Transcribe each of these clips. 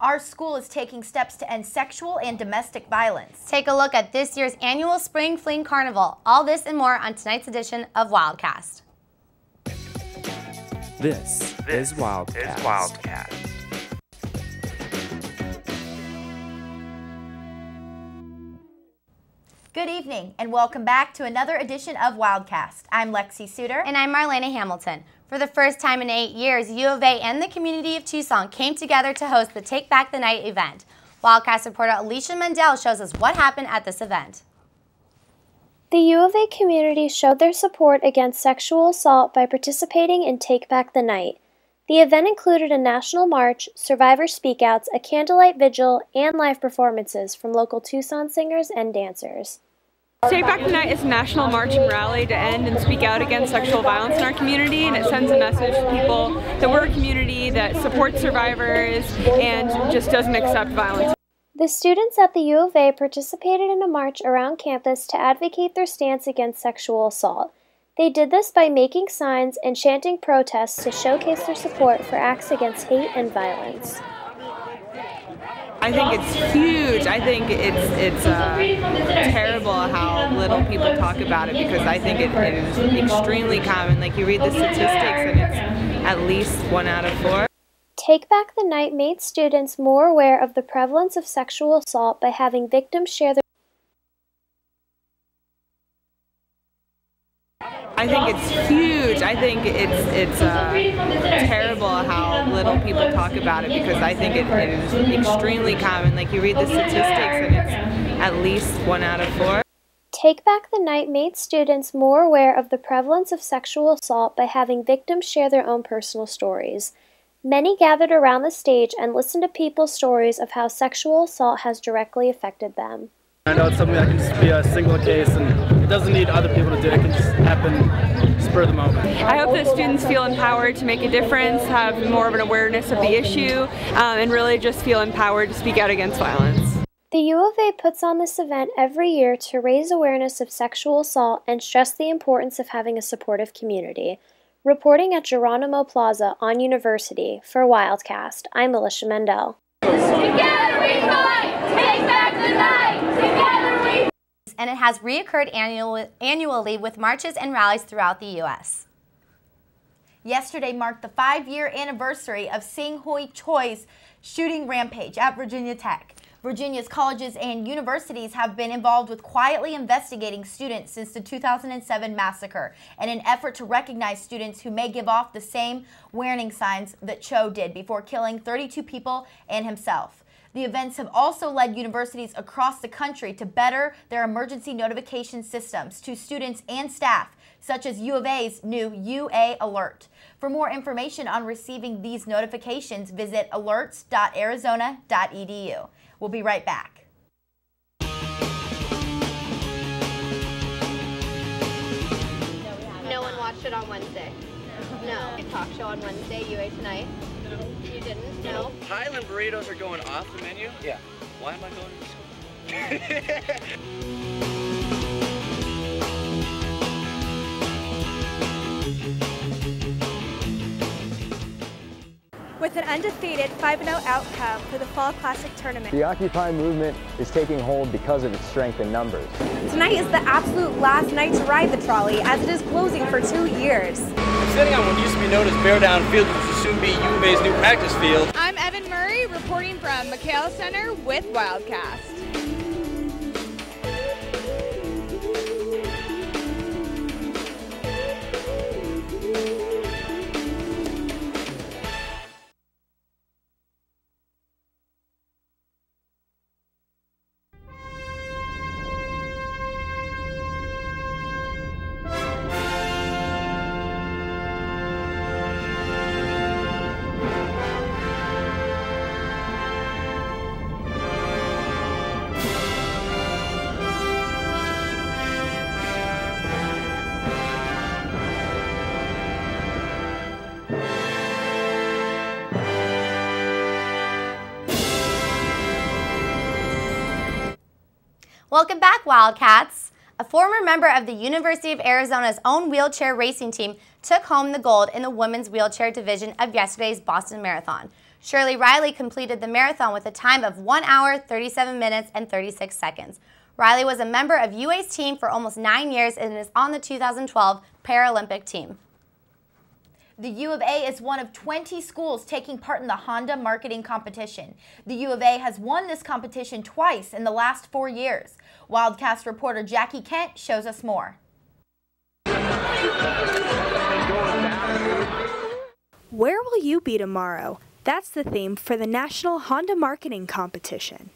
Our school is taking steps to end sexual and domestic violence. Take a look at this year's annual Spring Fling Carnival. All this and more on tonight's edition of Wildcast. This is Wildcast. Good evening and welcome back to another edition of Wildcast. I'm Lexi Sutter. And I'm Marlena Hamilton. For the first time in 8 years, U of A and the community of Tucson came together to host the Take Back the Night event. Wildcast reporter Alycia Mendell shows us what happened at this event. The U of A community showed their support against sexual assault by participating in Take Back the Night. The event included a national march, survivor speakouts, a candlelight vigil, and live performances from local Tucson singers and dancers. Take Back the Night is a national march and rally to end and speak out against sexual violence in our community, and it sends a message to people that we're a community that supports survivors and just doesn't accept violence. The students at the U of A participated in a march around campus to advocate their stance against sexual assault. They did this by making signs and chanting protests to showcase their support for acts against hate and violence. I think it's huge. I think it's terrible how little people talk about it, because I think it is extremely common. Like, you read the statistics and it's at least 1 out of 4. Take Back the Night made students more aware of the prevalence of sexual assault by having victims share their I think it's huge. I think it's terrible how little people talk about it, because I think it is extremely common. Like, you read the statistics and it's at least 1 out of 4. Take Back the Night made students more aware of the prevalence of sexual assault by having victims share their own personal stories. Many gathered around the stage and listened to people's stories of how sexual assault has directly affected them. I know it's something that can just be a single case, and it doesn't need other people to do it. It can just happen spur of the moment. I hope that students feel empowered to make a difference, have more of an awareness of the issue, and really just feel empowered to speak out against violence. The U of A puts on this event every year to raise awareness of sexual assault and stress the importance of having a supportive community. Reporting at Geronimo Plaza on University for Wildcast, I'm Alycia Mendell. Together we fight! Take back the night! Together we... And it has reoccurred annually with marches and rallies throughout the U.S. Yesterday marked the 5-year anniversary of Sing Hoi Choi's shooting rampage at Virginia Tech. Virginia's colleges and universities have been involved with quietly investigating students since the 2007 massacre in an effort to recognize students who may give off the same warning signs that Cho did before killing 32 people and himself. The events have also led universities across the country to better their emergency notification systems to students and staff, such as U of A's new UA Alert. For more information on receiving these notifications, visit alerts.arizona.edu. We'll be right back. No one watched it on Wednesday. No. Talk show on Wednesday, UA Tonight. No. You didn't? No. Highland burritos are going off the menu? Yeah. Why am I going to school? With an undefeated 5-0 outcome for the Fall Classic Tournament. The Occupy movement is taking hold because of its strength in numbers. Tonight is the absolute last night to ride the trolley, as it is closing for 2 years. I'm sitting on what used to be known as Bear Down Field, which will soon be U of A's new practice field. I'm Evan Murray, reporting from McHale Center with Wildcast. Welcome back, Wildcats. A former member of the University of Arizona's own wheelchair racing team took home the gold in the women's wheelchair division of yesterday's Boston Marathon. Shirley Riley completed the marathon with a time of 1 hour, 37 minutes, and 36 seconds. Riley was a member of UA's team for almost 9 years and is on the 2012 Paralympic team. The U of A is one of 20 schools taking part in the Honda marketing competition. The U of A has won this competition twice in the last 4 years. Wildcast reporter Jackie Kent shows us more. Where will you be tomorrow? That's the theme for the National Honda Marketing Competition.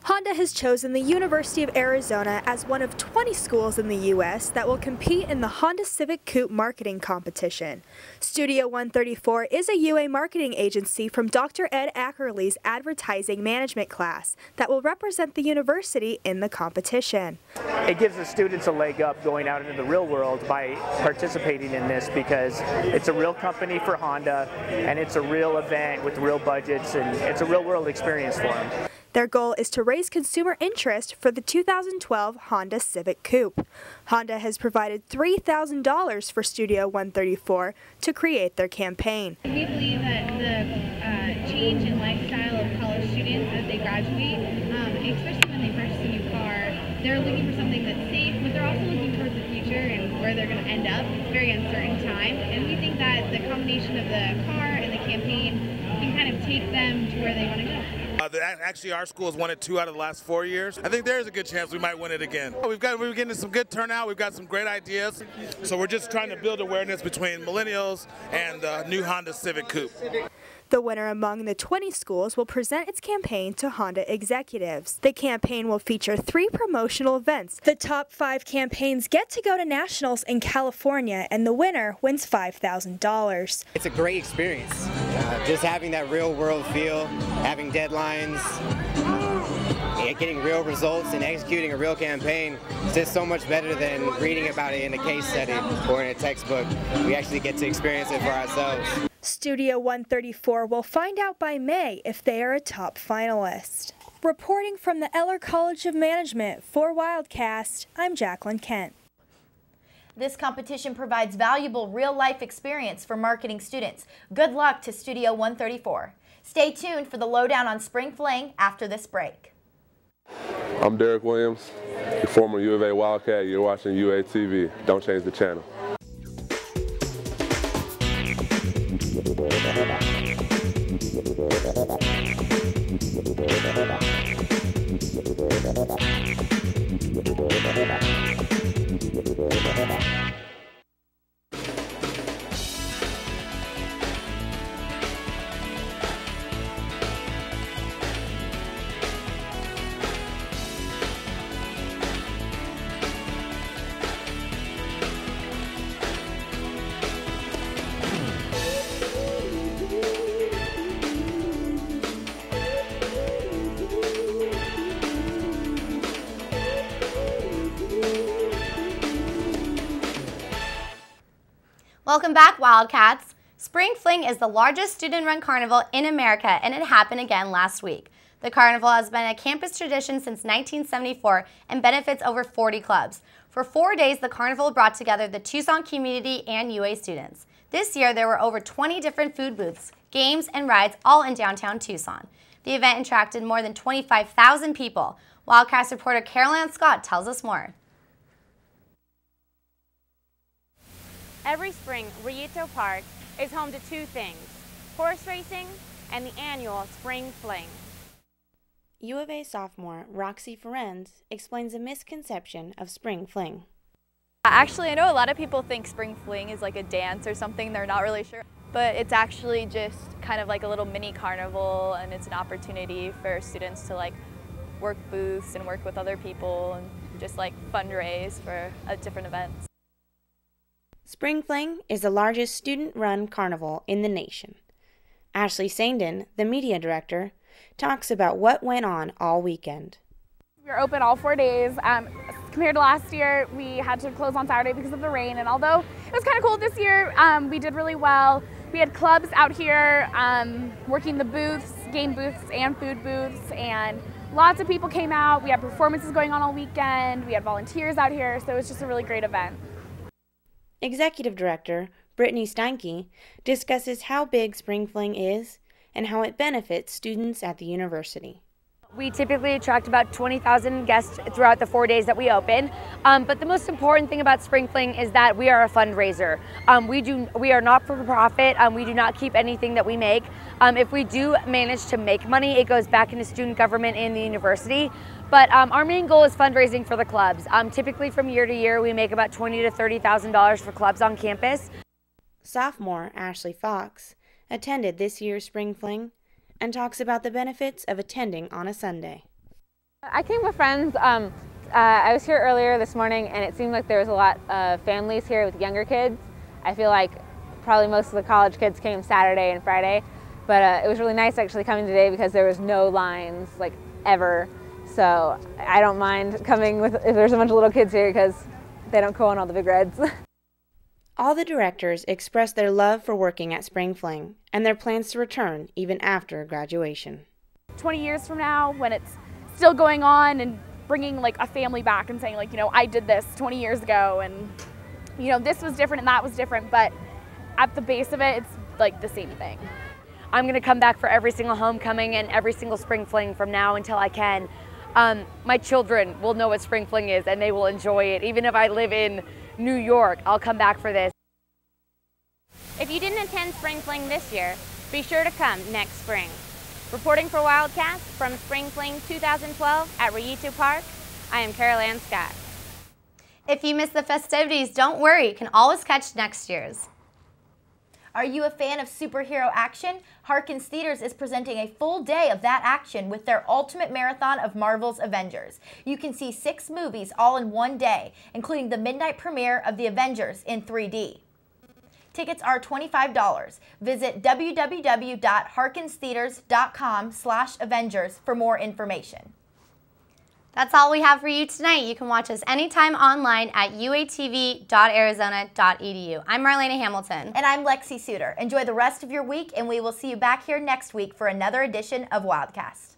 Honda has chosen the University of Arizona as one of 20 schools in the U.S. that will compete in the Honda Civic Coupe marketing competition. Studio 134 is a UA marketing agency from Dr. Ed Ackerley's advertising management class that will represent the university in the competition. It gives the students a leg up going out into the real world by participating in this because it's a real company for Honda and it's a real event with real budgets and it's a real world experience for them. Their goal is to raise consumer interest for the 2012 Honda Civic Coupe. Honda has provided $3,000 for Studio 134 to create their campaign. We believe that the change in lifestyle of college students as they graduate, especially when they purchase a new car, they're looking for something that's safe, but they're also looking towards the future and where they're going to end up. It's a very uncertain time, and we think that the combination of the car and the campaign can kind of take them to where they want to go. Actually, our school has won it 2 out of the last 4 years. I think there is a good chance we might win it again. We're getting some good turnout. We've got some great ideas. So we're just trying to build awareness between millennials and the new Honda Civic Coupe. The winner among the 20 schools will present its campaign to Honda executives. The campaign will feature 3 promotional events. The top 5 campaigns get to go to nationals in California, and the winner wins $5,000. It's a great experience. Just having that real world feel, having deadlines, getting real results and executing a real campaign is just so much better than reading about it in a case study or in a textbook. We actually get to experience it for ourselves. Studio 134 will find out by May if they are a top finalist. Reporting from the Eller College of Management for Wildcast, I'm Jacqueline Kent. This competition provides valuable real-life experience for marketing students. Good luck to Studio 134. Stay tuned for the lowdown on Spring Fling after this break. I'm Derek Williams, the former U of A Wildcat. You're watching UA TV. Don't change the channel. Welcome back, Wildcats. Spring Fling is the largest student-run carnival in America, and it happened again last week. The carnival has been a campus tradition since 1974 and benefits over 40 clubs. For 4 days, the carnival brought together the Tucson community and UA students. This year, there were over 20 different food booths, games, and rides, all in downtown Tucson. The event attracted more than 25,000 people. Wildcast reporter Carollann Scott tells us more. Every spring, Rillito Park is home to 2 things, horse racing and the annual Spring Fling. U of A sophomore Roxy Ferenz explains a misconception of Spring Fling. Actually, I know a lot of people think Spring Fling is like a dance or something, they're not really sure. But it's actually just kind of like a little mini carnival, and it's an opportunity for students to like work booths and work with other people and just like fundraise for different events. Spring Fling is the largest student-run carnival in the nation. Ashley Sandin, the media director, talks about what went on all weekend. We were open all 4 days. Compared to last year, we had to close on Saturday because of the rain, and although it was kind of cold this year, we did really well. We had clubs out here working the booths, game booths and food booths, and lots of people came out. We had performances going on all weekend. We had volunteers out here, so it was just a really great event. Executive Director Brittany Steinke discusses how big Spring Fling is and how it benefits students at the university. We typically attract about 20,000 guests throughout the 4 days that we open. But the most important thing about Spring Fling is that we are a fundraiser. We are not for profit. We do not keep anything that we make. If we do manage to make money, it goes back into student government and the university. But our main goal is fundraising for the clubs. Typically from year to year, we make about $20,000 to $30,000 for clubs on campus. Sophomore Ashley Foxx attended this year's Spring Fling and talks about the benefits of attending on a Sunday. I came with friends. I was here earlier this morning and it seemed like there was a lot of families here with younger kids. I feel like probably most of the college kids came Saturday and Friday, but it was really nice actually coming today because there was no lines like ever. So I don't mind coming if there's a bunch of little kids here because they don't go on all the big rides. All the directors expressed their love for working at Spring Fling and their plans to return even after graduation. 20 years from now, when it's still going on and bringing like a family back and saying like, you know, I did this 20 years ago and, you know, this was different and that was different, but at the base of it, it's like the same thing. I'm going to come back for every single homecoming and every single Spring Fling from now until I can. My children will know what Spring Fling is and they will enjoy it. Even if I live in New York, I'll come back for this. If you didn't attend Spring Fling this year, be sure to come next spring. Reporting for Wildcast from Spring Fling 2012 at Razo Park, I am Carollann Scott. If you missed the festivities, don't worry, you can always catch next year's. Are you a fan of superhero action? Harkins Theaters is presenting a full day of that action with their ultimate marathon of Marvel's Avengers. You can see 6 movies all in one day, including the midnight premiere of The Avengers in 3D. Tickets are $25. Visit www.harkinstheaters.com/Avengers for more information. That's all we have for you tonight. You can watch us anytime online at uatv.arizona.edu. I'm Marlena Hamilton. And I'm Lexi Sutter. Enjoy the rest of your week, and we will see you back here next week for another edition of Wildcast.